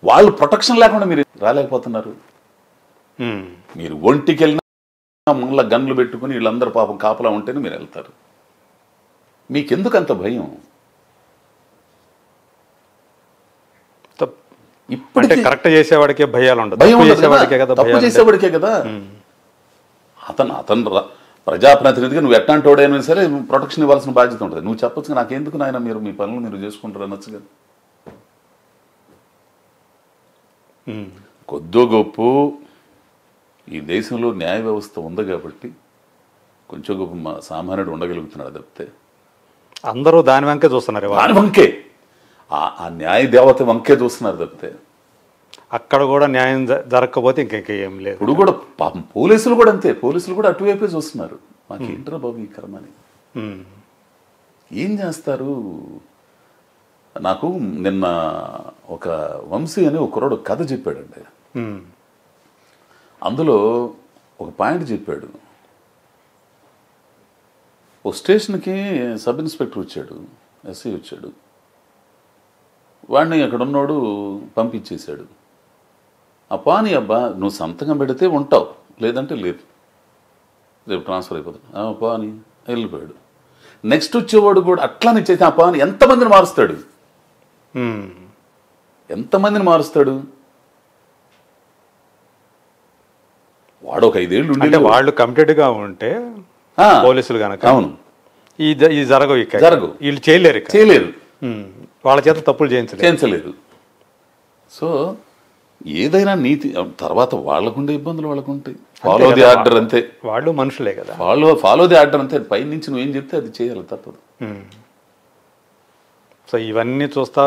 వాళ్ళు ప్రొటెక్షన్ లేకుండా మీరు రాలేకపోతున్నారు. మీరు ఒంటికి వెళ్ళినా ముళ్ళ గన్లు పెట్టుకుని వీళ్ళందరూ పాపం కాపలా ఉంటేనే మీరు వెళ్తారు. మీకెందుకు అంత భయం? ఇప్పటికే కరెక్ట్ చేసేవాడికే భయాలు ఉండదు, తప్పు చేసేవాడికే కదా. అతను ప్రజాప్రతినిధిగా నువ్వు ఎట్లాంటి వాడైనా సరే ప్రొటెక్షన్ ఇవ్వాల్సిన బాధ్యత ఉంటుంది. నువ్వు చెప్పొచ్చు నాకెందుకు నాయన, మీరు మీ పనులు మీరు చేసుకుంటారు అనొచ్చు కదా. కొద్దో గొప్ప ఈ దేశంలో న్యాయ వ్యవస్థ ఉంది కాబట్టి కొంచెం గొప్ప సామాన్యుడు ఉండగలుగుతున్నాడు తప్పితే అందరూ దాని వంకే చూస్తున్నారు. దాని వంకే, ఆ న్యాయ దేవత వంకే చూస్తున్నారు తప్పితే అక్కడ కూడా న్యాయం జరగకపోతే ఇంకేం లేదు. ఇప్పుడు కూడా పాపం పోలీసులు కూడా అంతే, పోలీసులు కూడా అటువైపే చూస్తున్నారు. మాకేంట్రా బాబు ఈ కర్మని, ఏం చేస్తారు? నాకు నిన్న ఒక వంశీ అని ఒక కుర్రాడు కథ చెప్పాడండి. అందులో ఒక పాయింట్ చెప్పాడు. ఓ స్టేషన్కి సబ్ ఇన్స్పెక్టర్ వచ్చాడు, ఎస్ఐ వచ్చాడు. వాడిని అక్కడ ఉన్నోడు పంపించేశాడు. ఆ పాని అబ్బా నువ్వు సంతకం పెడితే ఉంటావు, లేదంటే లేదు, రేపు ట్రాన్స్ఫర్ అయిపోతుంది. పాని వెళ్ళిపోయాడు. నెక్స్ట్ వచ్చేవాడు కూడా అట్లానే చేసి ఆ పాని ఎంతమందిని మారుస్తాడు, ఎంతమందిని మారుస్తాడు? వాడు ఒక 5 ఏళ్ళు ఉంటే వాళ్ళు కమిటెడ్గా ఉంటే పోలీసులు కనుక అవును ఈ జరగవు, వీళ్ళు చేయలేరు, వాళ్ళ చేత తప్పులు చేయించలేరు. సో ఏదైనా నీతి తర్వాత వాళ్ళకుండే ఇబ్బందులు వాళ్ళకు ఉంటాయి. ఫాలో ది ఆర్డర్ అంతే, వాళ్ళు మనుషులే కదా. ఫాలో ది ఆర్డర్ అంతే, పై నుంచి నువ్వేం చెప్తే అది చేయాలి, తప్పదు. సో ఇవన్నీ చూస్తా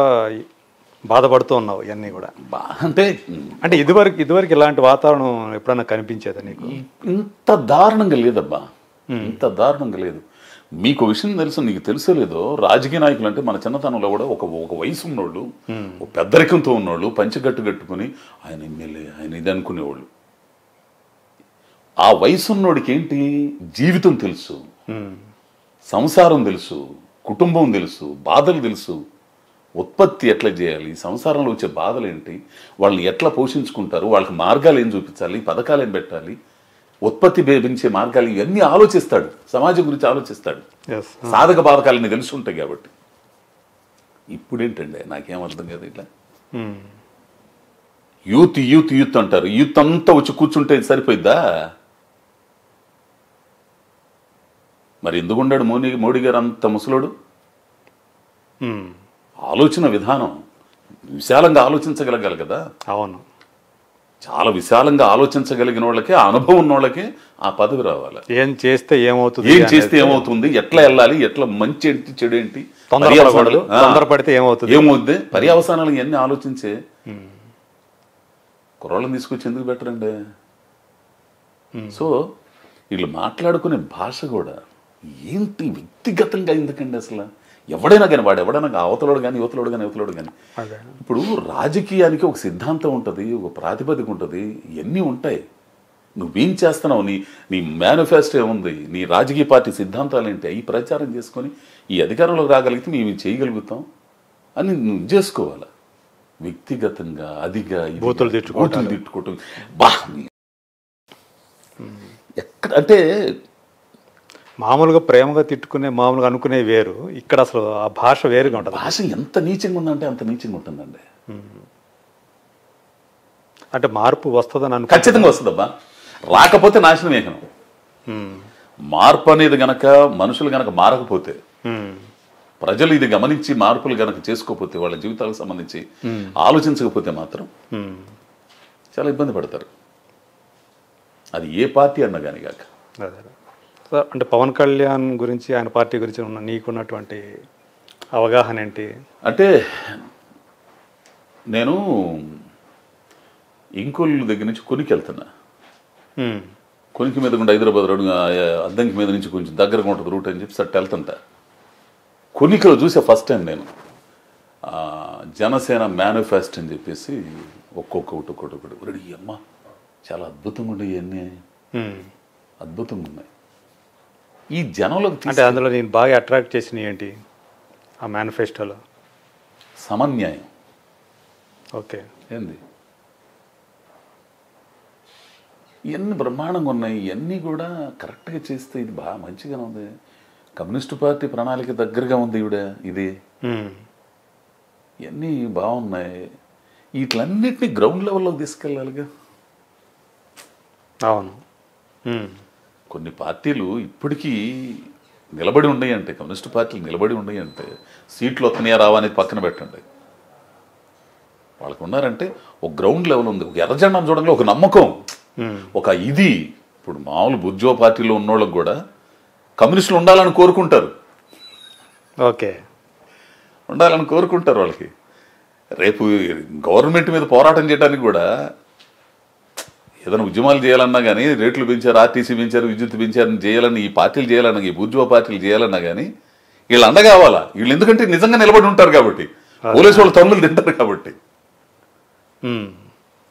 బాధపడుతూ ఉన్నావు ఇవన్నీ కూడా. అంటే ఇదివరకు ఇలాంటి వాతావరణం ఎప్పుడన్నా కనిపించేదా నీకు? ఇంత దారుణంగా లేదబ్బా, ఇంత దారుణంగా లేదు. మీకు విషయం తెలుసు, నీకు తెలుసో లేదో, రాజకీయ నాయకులు అంటే మన చిన్నతనంలో కూడా ఒక వయసు ఉన్నోళ్ళు, ఒక పెద్దరికంతో ఉన్నోళ్ళు పంచగట్టు కట్టుకుని ఆయన ఎమ్మెల్యే ఆయన ఇది అనుకునేవాళ్ళు. ఆ వయసు ఉన్నోడికి ఏంటి జీవితం తెలుసు, సంసారం తెలుసు, కుటుంబం తెలుసు, బాధలు తెలుసు, ఉత్పత్తి ఎట్లా చేయాలి, సంసారంలో వచ్చే బాధలు ఏంటి, వాళ్ళని ఎట్లా పోషించుకుంటారు, వాళ్ళకి మార్గాలు ఏం చూపించాలి, పథకాలు ఏం పెట్టాలి, ఉత్పత్తి పెంచే మార్గాలు, ఇవన్నీ ఆలోచిస్తాడు, సమాజం గురించి ఆలోచిస్తాడు. సాధక బాధకాలని తెలిసి ఉంటాయి కాబట్టి. ఇప్పుడేంటండి నాకేం అర్థం కాదు. ఇట్లా యూత్ యూత్ యూత్ అంటారు, యూత్ అంతా వచ్చి కూర్చుంటే సరిపోయిద్దా? మరి ఎందుకున్నాడు మోడీ గారు అంత ముసలోడు? ఆలోచన విధానం విశాలంగా ఆలోచించగలగాలి కదా. అవును, చాలా విశాలంగా ఆలోచించగలిగిన వాళ్ళకి, ఆ అనుభవం ఉన్న వాళ్ళకి ఆ పదవి రావాలి. ఏం చేస్తే ఏమవుతుంది, ఎట్లా వెళ్ళాలి, ఎట్లా మంచి ఏంటి చెడు ఏంటి, తొందరపడితే ఏమవుద్ది, పర్యవసానాలు ఇవన్నీ ఆలోచించే కుర్రాళ్ళని తీసుకొచ్చి ఎందుకు పెట్టరండి? సో వీళ్ళు మాట్లాడుకునే భాష కూడా ఏంటి వ్యక్తిగతంగా ఎందుకండి అసలు? ఎవడైనా కానీ అవతలోడు కానీ యువతలోడు కానీ ఇప్పుడు రాజకీయానికి ఒక సిద్ధాంతం ఉంటుంది, ఒక ప్రాతిపదిక ఉంటుంది, ఇవన్నీ ఉంటాయి. నువ్వేం చేస్తున్నావు, నీ మేనిఫెస్టో ఏముంది, నీ రాజకీయ పార్టీ సిద్ధాంతాలు ఏంటి, అవి ప్రచారం చేసుకొని ఈ అధికారంలోకి రాగలిగితే మేము చేయగలుగుతాం అని నువ్వు చేసుకోవాలి. వ్యక్తిగతంగా అదిగా బూతులు తిట్టుకోవటం బా ఎక్కడ అంటే మామూలుగా ప్రేమగా తిట్టుకునే, మామూలుగా అనుకునే వేరు, ఇక్కడ అసలు ఆ భాష వేరుగా ఉంటుంది. భాష ఎంత నీచంగా ఉందంటే అంత నీచంగా ఉంటుందండి. అంటే మార్పు వస్తుందని ఖచ్చితంగా వస్తుందబ్బా. రాకపోతే నాశనం ఏకనం. మార్పు అనేది గనక మనుషులు గనక మారకపోతే, ప్రజలు ఇది గమనించి మార్పులు గనక చేసుకోకపోతే, వాళ్ళ జీవితాలకు సంబంధించి ఆలోచించకపోతే మాత్రం చాలా ఇబ్బంది పడతారు. అది ఏ పార్టీ అన్నా కానీ కాక. అంటే పవన్ కళ్యాణ్ గురించి, ఆయన పార్టీ గురించి నీకున్నటువంటి అవగాహన ఏంటి? అంటే నేను ఇంకోళ్ళ దగ్గర నుంచి కొనికి వెళ్తున్నా. కొనికి మీద కూడా హైదరాబాద్ రోడ్ అద్దంకి మీద నుంచి కొంచెం దగ్గరగా ఉంటుంది రూట్ అని చెప్పి సట్ వెళ్తుంటా. కొనికలో చూసే ఫస్ట్ టైం నేను జనసేన మేనిఫెస్టో అని చెప్పేసి ఒక్కొక్కటి రెడీ అమ్మ చాలా అద్భుతంగా ఉన్నాయి, ఇవన్నీ అద్భుతంగా ఉన్నాయి. ఈ జనంలోకి అంటే అందులో నేను బాగా అట్రాక్ట్ చేసినవి ఏంటి ఆ మేనిఫెస్టోలో? సమన్యాయం. ఓకే. ఏంది ఇవన్నీ బ్రహ్మాండంగా ఉన్నాయి. ఇవన్నీ కూడా కరెక్ట్గా చేస్తే ఇది బాగా మంచిగానే ఉంది. కమ్యూనిస్టు పార్టీ ప్రణాళిక దగ్గరగా ఉంది ఇది. ఇవన్నీ బాగున్నాయి. వీటిలన్నిటినీ గ్రౌండ్ లెవెల్లోకి తీసుకెళ్ళాలిగా. అవును. కొన్ని పార్టీలు ఇప్పటికీ నిలబడి ఉన్నాయి అంటే, కమ్యూనిస్టు పార్టీలు నిలబడి ఉన్నాయి అంటే సీట్లు వస్తున్నాయా రావా అనేది పక్కన పెట్టండి. వాళ్ళకు ఉన్నారంటే ఒక గ్రౌండ్ లెవెల్ ఉంది, ఒక ఎర్రజెండా చూడంగా ఒక నమ్మకం, ఒక ఇది. ఇప్పుడు మామూలు బుర్జువా పార్టీలో ఉన్నోళ్ళకి కూడా కమ్యూనిస్టులు ఉండాలని కోరుకుంటారు. ఓకే, ఉండాలని కోరుకుంటారు. వాళ్ళకి రేపు గవర్నమెంట్ మీద పోరాటం చేయడానికి కూడా ఏదైనా ఉద్యమాలు చేయాలన్నా కానీ, రేట్లు పెంచారు, ఆర్టీసీ పెంచారు, విద్యుత్ పెంచారని చేయాలని ఈ పార్టీలు చేయాలన్నా, ఈ బుర్జువా పార్టీలు చేయాలన్నా కానీ వీళ్ళు అండ కావాలా. వీళ్ళు ఎందుకంటే నిజంగా నిలబడి ఉంటారు కాబట్టి, పోలీసు వాళ్ళు తమ్ముళ్ళు తింటారు కాబట్టి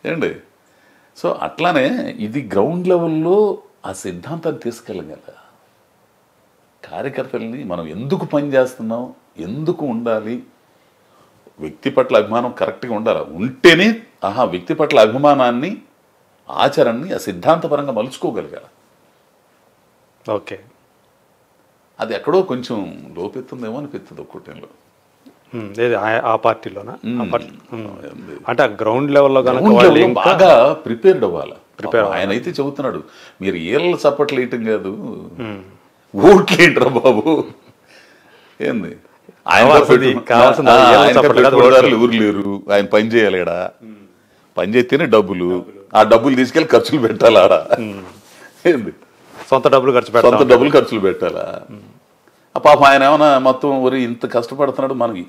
ఏండి. సో అట్లానే ఇది గ్రౌండ్ లెవెల్లో ఆ సిద్ధాంతాన్ని తీసుకెళ్ళగల కార్యకర్తల్ని మనం ఎందుకు పని చేస్తున్నాం, ఎందుకు ఉండాలి, వ్యక్తి పట్ల అభిమానం కరెక్ట్గా ఉండాలి. ఉంటేనే వ్యక్తి పట్ల అభిమానాన్ని, ఆచరణని ఆ సిద్ధాంతపరంగా మలుచుకోగలగాలి. ఓకే, అది ఎక్కడో కొంచెం లోపెత్తుందేమో అనిపిస్తుంది ఒక్కొక్కటిలో. ఆ పార్టీలోనా? అంటే ఆ గ్రౌండ్ లెవెల్లో బాగా ప్రిపేర్డ్ అవ్వాలి. ఆయన అయితే చెబుతున్నాడు, మీరు ఏళ్ళ చప్పట్లు వేయటం కాదు, ఓట్లు ఏంట్రా బాబు. ఏంది ఊరు లేరు, ఆయన పని చేయాలి. ఆడ పని చేస్తేనే డబ్బులు, ఆ డబ్బులు తీసుకెళ్ళి ఖర్చులు పెట్టాలి. ఆడ ఏంది సొంత డబ్బులు ఖర్చులు పెట్టాలా. పాపం ఆయన ఏమైనా మొత్తం ఊరి ఇంత కష్టపడుతున్నాడు. మనకి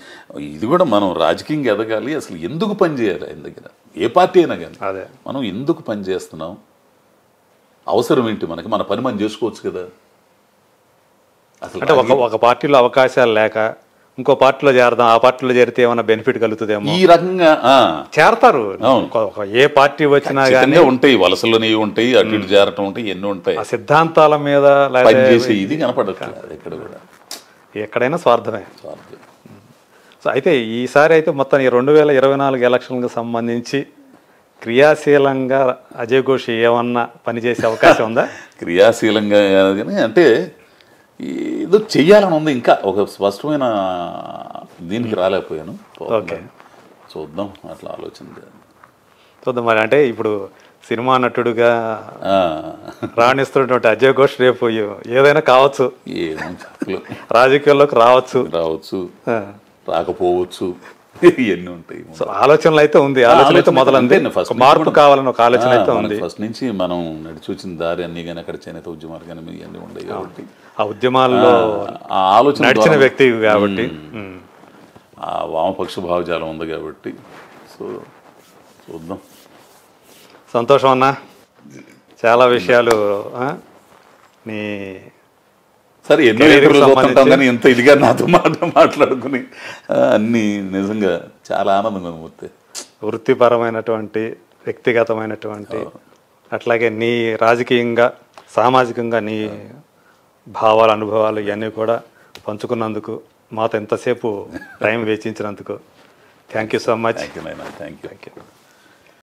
ఇది కూడా మనం రాజకీయంగా ఎదగాలి. అసలు ఎందుకు పని చేయాలి ఆయన దగ్గర, ఏ పార్టీ అయినా కానీ మనం ఎందుకు పని చేస్తున్నాం, అవసరం ఏంటి మనకి, మన పని మనం చేసుకోవచ్చు కదా. అసలు అంటే ఒక పార్టీలో అవకాశాలు లేక ఇంకో పార్టీలో చేరదాం, ఆ పార్టీలో చేరితే ఏమైనా బెనిఫిట్ కలుగుతుందేమో ఈ రకంగా చేరతారు. ఏ పార్టీ వచ్చినా కానీ ఉంటాయి, వలసలోనే ఉంటాయి, అటు ఇటు చేరటం ఉంటాయి, ఎన్నో ఉంటాయి. ఆ సిద్ధాంతాల మీద చేసే ఇది కనపడట్లేదు ఎక్కడ కూడా. ఎక్కడైనా స్వార్థమే. సో అయితే ఈసారి అయితే మొత్తం ఈ 2024 ఎలక్షన్లకు సంబంధించి క్రియాశీలంగా అజయ్ ఘోష్ ఏమన్నా పనిచేసే అవకాశం ఉందా? క్రియాశీలంగా అంటే ఏదో చెయ్యాలని ఉంది, ఇంకా ఒక స్పష్టమైన దీనికి రాలేకపోయాను. ఓకే, చూద్దాం, అట్లా ఆలోచన చూద్దాం. మరి అంటే ఇప్పుడు సినిమా నటుడుగా రాణిస్తున్నటువంటి అజయ్ ఘోష్ రేపు ఏదైనా కావచ్చు, రాజకీయాల్లోకి రావచ్చు, రాకపోవచ్చు, ఇవన్నీ ఉంటాయి. సో ఆలోచనలు అయితే ఉంది, ఆలోచన అయితే మొదలంది. మార్పు కావాలని ఒక ఆలోచన అయితే ఉంది. ఫస్ట్ నుంచి మనం నడిచి వచ్చిన దారి అన్ని కానీ అక్కడ చేనేత ఉద్యమాలు కానీ ఇవన్నీ ఉన్నాయి కాబట్టి, ఆ ఉద్యమాల్లో ఆ ఆలోచన నడిచిన వ్యక్తి కాబట్టి, ఆ వామపక్ష భావజాలం ఉంది కాబట్టి, సో చూద్దాం. సంతోషం అన్న, చాలా విషయాలు నీ సరే ఎన్నో కానీ ఎంత ఇదిగా నాతో మాట్లాడుకుని అన్నీ నిజంగా చాలా ఆనందంగా ఉంది. వృత్తిపరమైనటువంటి, వ్యక్తిగతమైనటువంటి, అట్లాగే నీ రాజకీయంగా, సామాజికంగా నీ భావాలు, అనుభవాలు ఇవన్నీ కూడా పంచుకున్నందుకు, మాతో ఎంతసేపు టైం వేచించినందుకు thank you so much. Thank you.